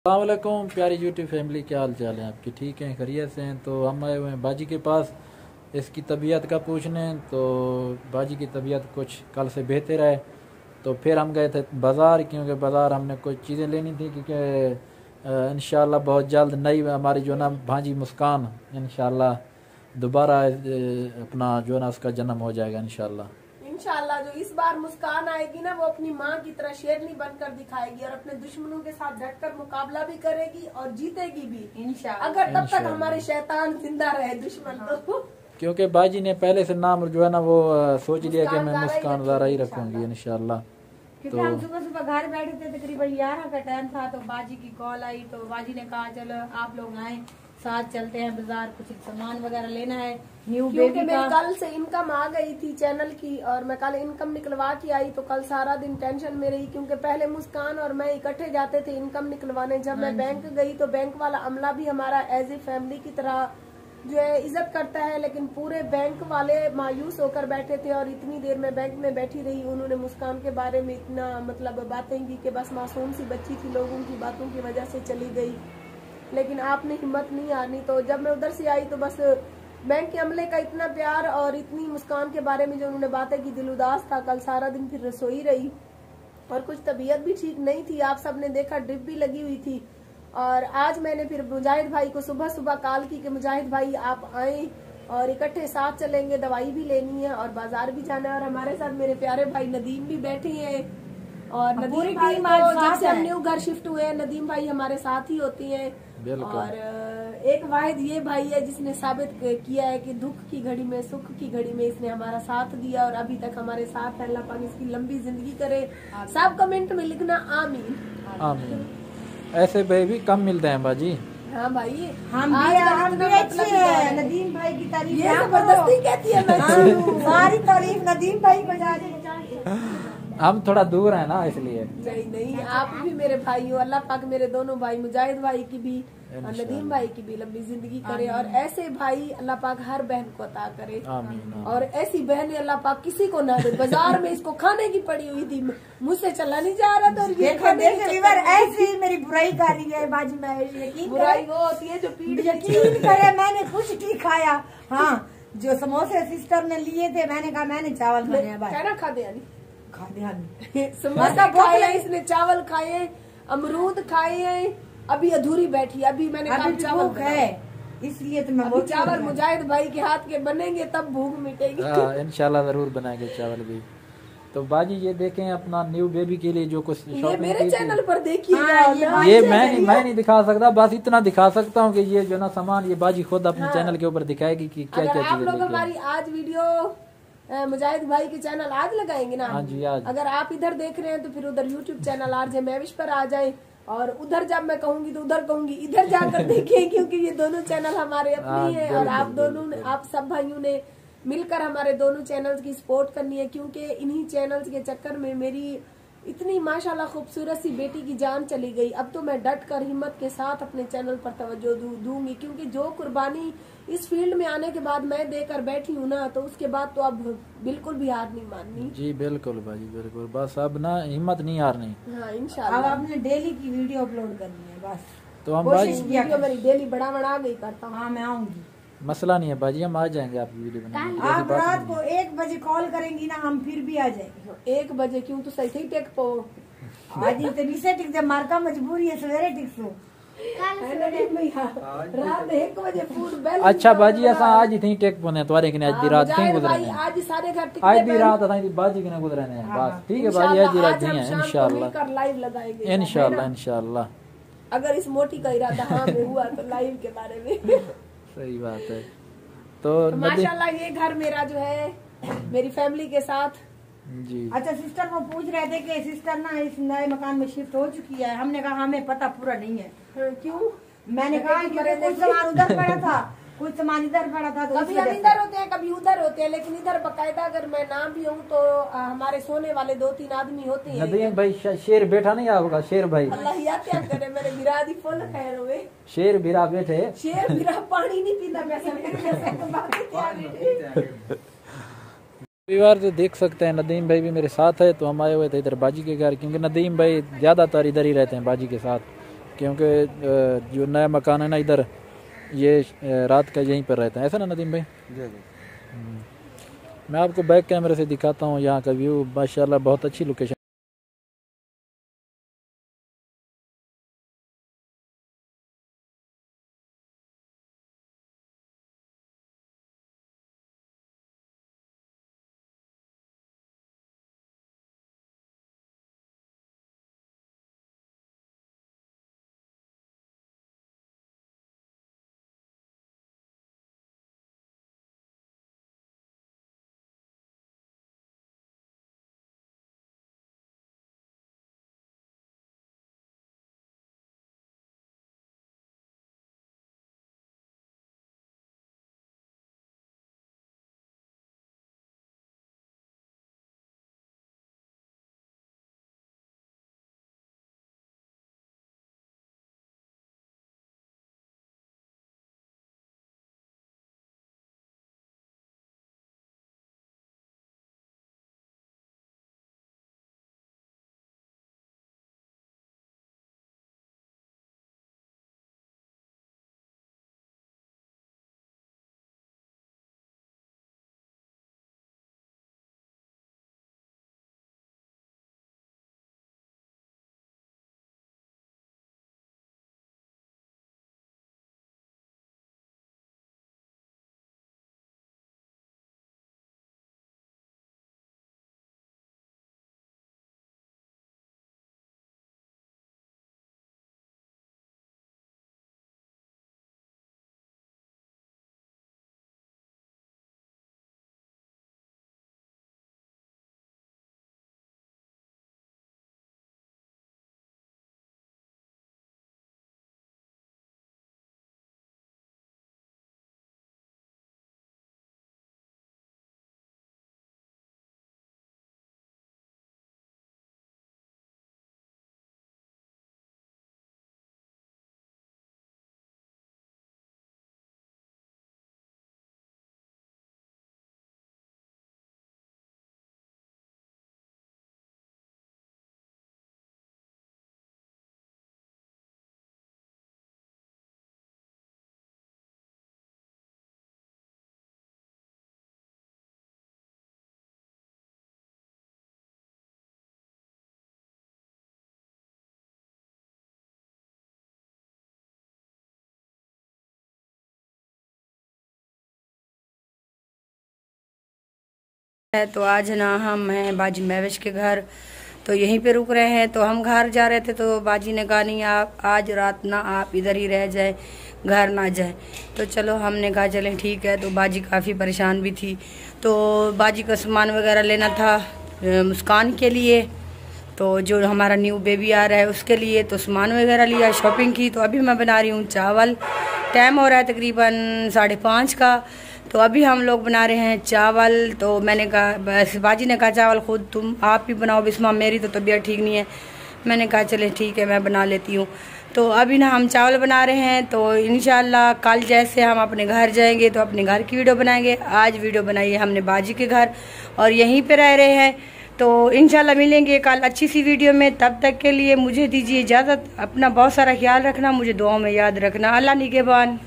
अस्सलाम वालेकुम प्यारी यूट्यूब फैमिली, क्या हाल चाल है आपकी? ठीक हैं, खैरियत से हैं? तो हम आए हुए हैं बाजी के पास इसकी तबीयत का पूछने। तो बाजी की तबीयत कुछ कल से बेहतर है। तो फिर हम गए थे बाज़ार, क्योंकि बाज़ार हमने कुछ चीज़ें लेनी थी, क्योंकि इंशाल्लाह बहुत जल्द नई हमारी जो ना भांजी मुस्कान इंशाल्लाह दोबारा अपना जो ना उसका जन्म हो जाएगा इंशाल्लाह। इंशाल्लाह जो इस बार मुस्कान आएगी ना, वो अपनी माँ की तरह शेरनी बनकर दिखाएगी और अपने दुश्मनों के साथ डटकर मुकाबला भी करेगी और जीतेगी भी इंशाल्लाह, अगर तब तक हमारे शैतान जिंदा रहे दुश्मन तो। क्योंकि बाजी ने पहले से नाम जो है ना वो सोच लिया कि मैं मुस्कान ज़ारा ही रखूंगी इंशाल्लाह। क्योंकि हम सुबह सुबह घर बैठे थे, तकरीबन 11 का टाइम था, तो बाजी की कॉल आई। तो बाजी ने कहा चलो आप लोग आए, साथ चलते हैं बाजार, कुछ सामान वगैरह लेना है न्यू बेबी का। कल से इनकम आ गई थी चैनल की और मैं कल इनकम निकलवा के आई, तो कल सारा दिन टेंशन में रही, क्योंकि पहले मुस्कान और मैं इकट्ठे जाते थे इनकम निकलवाने। जब मैं बैंक गई तो बैंक वाला अमला भी हमारा एज ए फैमिली की तरह जो है इज्जत करता है, लेकिन पूरे बैंक वाले मायूस होकर बैठे थे और इतनी देर में बैंक में बैठी रही। उन्होंने मुस्कान के बारे में इतना मतलब बातें की कि बस मासूम सी बच्ची थी, लोगों की बातों की वजह से चली गई, लेकिन आपने हिम्मत नहीं हारनी। तो जब मैं उधर से आई तो बस बैंक के अमले का इतना प्यार और इतनी मुस्कान के बारे में जो उन्होंने बातें की, दिल उदास था। कल सारा दिन फिर रसोई रही और कुछ तबीयत भी ठीक नहीं थी, आप सबने देखा ड्रिप भी लगी हुई थी। और आज मैंने फिर मुजाहिद भाई को सुबह सुबह कॉल की कि मुजाहिद भाई आप आए और इकट्ठे साथ चलेंगे, दवाई भी लेनी है और बाजार भी जाना है। और हमारे साथ मेरे प्यारे भाई नदीम भी बैठे हैं और नदीम भाई को जब से हम न्यू घर शिफ्ट हुए हैं, नदीम भाई हमारे साथ ही होती हैं। और एक वाहिद ये भाई है जिसने साबित किया है कि दुख की घड़ी में सुख की घड़ी में इसने हमारा साथ दिया और अभी तक हमारे साथ है। अल्लाह पाक इसकी लंबी जिंदगी करे। सब कमेंट में लिखना आमीन आमीन। ऐसे भाई भी कम मिलते हैं बाजी। हाँ भाई, हम भी अच्छे हैं। नदीम भाई की तारीफ ये जबरदस्ती कहती है, सारी तारीफ नदीम भाई को जा रही है। हम थोड़ा दूर है ना इसलिए। नहीं, आप भी मेरे भाई हो। अल्लाह पाक मेरे दोनों भाई मुजाहिद भाई की भी और नदीम भाई की भी लंबी जिंदगी करे और ऐसे भाई अल्लाह पाक हर बहन को अता करे। आमीन। और ऐसी बहनें अल्लाह पाक किसी को ना दे। बाजार में इसको खाने की पड़ी हुई थी, मुझसे चला नहीं जा रहा था। ऐसी मेरी बुराई कर रही है बाजी में। बुराई वो होती है जो पीठ यकीन करे, मैंने कुछ नहीं खाया। हाँ, जो समोसे सिस्टर ने लिए थे, मैंने कहा मैंने चावल खाने कहना खा दे समोसा खाए, इसने चावल खाए, अमरूद खाए, अभी अधूरी बैठी। अभी मैंने कहा चावल है, इसलिए तो मैं चावल मुजाहिद भाई के हाथ के बनेंगे तब भूख मिटेगी। इंशाल्लाह जरूर बनाएंगे चावल भी। तो बाजी ये देखें अपना न्यू बेबी के लिए जो कुछ शॉपिंग मेरे चैनल पर देखिए। ये मैं नहीं दिखा सकता, बस इतना दिखा सकता हूँ कि ये जो ना सामान ये बाजी खुद अपने चैनल के ऊपर दिखाएगी कि क्या क्या चीजें। आप लोग हमारी आज वीडियो मुजाहिद भाई के चैनल आज लगाएंगे ना। हाँ जी, आज। अगर आप इधर देख रहे हैं तो फिर उधर यूट्यूब चैनल आरजे महविश पर आ जाए, और उधर जब मैं कहूंगी तो उधर कहूंगी, इधर जाकर देखें, क्योंकि ये दोनों चैनल हमारे अपनी है और आप दोनों ने, आप सब भाइयों ने मिलकर हमारे दोनों चैनल्स की सपोर्ट करनी है, क्योंकि इन्हीं चैनल्स के चक्कर में मेरी इतनी माशाल्लाह खूबसूरत सी बेटी की जान चली गई। अब तो मैं डट कर हिम्मत के साथ अपने चैनल पर तवज्जो दूंगी, क्योंकि जो कुर्बानी इस फील्ड में आने के बाद मैं देकर बैठी हूँ ना, तो उसके बाद तो अब बिल्कुल भी हार नहीं माननी। जी बिल्कुल भाई, बिल्कुल। बस अब ना हिम्मत नहीं हारनी। हाँ इंशाल्लाह। अब आपने डेली की वीडियो अपलोड करनी है बस। तो हम वीडियो मेरी डेली बड़ा गई करता हूँ। हाँ, मैं आऊंगी, मसला नहीं है बाजी, हम आ जाएंगे आपकी वीडियो बनाने। आप रात को 1 बजे कॉल करेंगी ना, हम फिर भी आ जाएंगे। 1 बजे क्यों? तो सही टेक पो आज इतनी से टिक दे, मारका मजबूरी है, सवेरे टिक सो रात 1 बजे फूल बेल। अच्छा बाजी ऐसा आज ही टेक पने तुम्हारे के आज दी रात क्यों गुजरने? आज सारे घर आज दी रात असाई बाजी के गुजरने हैं बस। ठीक है बाजी, आज दी रात नहीं है इंशाल्लाह। लाइव लगाएंगे इंशाल्लाह इंशाल्लाह। अगर इस मोटी का इरादा हाँ में हुआ तो लाइव के बारे में। सही बात है। तो माशाल्लाह ये घर मेरा जो है मेरी फैमिली के साथ जी। अच्छा, सिस्टर को पूछ रहे थे कि सिस्टर ना इस नए मकान में शिफ्ट हो चुकी है। हमने कहा हमें पता पूरा नहीं है। क्यों? मैंने कहा कि कुछ सामान उधर पड़ा था, कुछ सामान इधर पड़ा था, तो कभी हम इधर होते हैं कभी उधर होते हैं, लेकिन इधर बकायदा अगर मैं ना भी हूँ तो हमारे सोने वाले 2-3 आदमी होते हैं। नदीम भाई शेर बैठा नहीं होगा, शेर भाई अल्लाह याद क्या करे, मेरे बिरादी फुल खैर हुए। शेर बिरा बैठे, शेर बिरा पानी नहीं पीता परिवार तो देख सकते हैं। नदीम भाई भी मेरे साथ है, तो हम आए हुए थे इधर बाजी के घर, क्योंकि नदीम भाई ज्यादातर इधर ही रहते हैं बाजी के साथ, क्योंकि जो नया मकान है ना इधर, ये रात का यहीं पर रहता है, ऐसा ना नदीम भाई? मैं आपको बैक कैमरे से दिखाता हूँ यहाँ का व्यू, माशाल्लाह बहुत अच्छी लोकेशन। है तो आज ना हम हैं बाजी महविश के घर, तो यहीं पे रुक रहे हैं। तो हम घर जा रहे थे तो बाजी ने कहा नहीं आप आज रात ना आप इधर ही रह जाए, घर ना जाए। तो चलो हमने कहा चलें ठीक है। तो बाजी काफ़ी परेशान भी थी, तो बाजी का सामान वगैरह लेना था मुस्कान के लिए, तो जो हमारा न्यू बेबी आ रहा है उसके लिए, तो सामान वगैरह लिया, शॉपिंग की। तो अभी मैं बना रही हूँ चावल, टाइम हो रहा है तकरीबन 5:30 का। तो अभी हम लोग बना रहे हैं चावल। तो मैंने कहा बस, बाजी ने कहा चावल खुद तुम आप ही बनाओ बिस्मा, मेरी तो तबीयत ठीक नहीं है। मैंने कहा चले ठीक है मैं बना लेती हूँ। तो अभी ना हम चावल बना रहे हैं, तो इंशाल्लाह कल जैसे हम अपने घर जाएंगे तो अपने घर की वीडियो बनाएंगे। आज वीडियो बनाई है हमने बाजी के घर और यहीं पे रह रहे हैं। तो इंशाल्लाह मिलेंगे कल अच्छी सी वीडियो में। तब तक के लिए मुझे दीजिए इजाज़त। अपना बहुत सारा ख्याल रखना, मुझे दुआओं में याद रखना। अल्लाह निगहबान।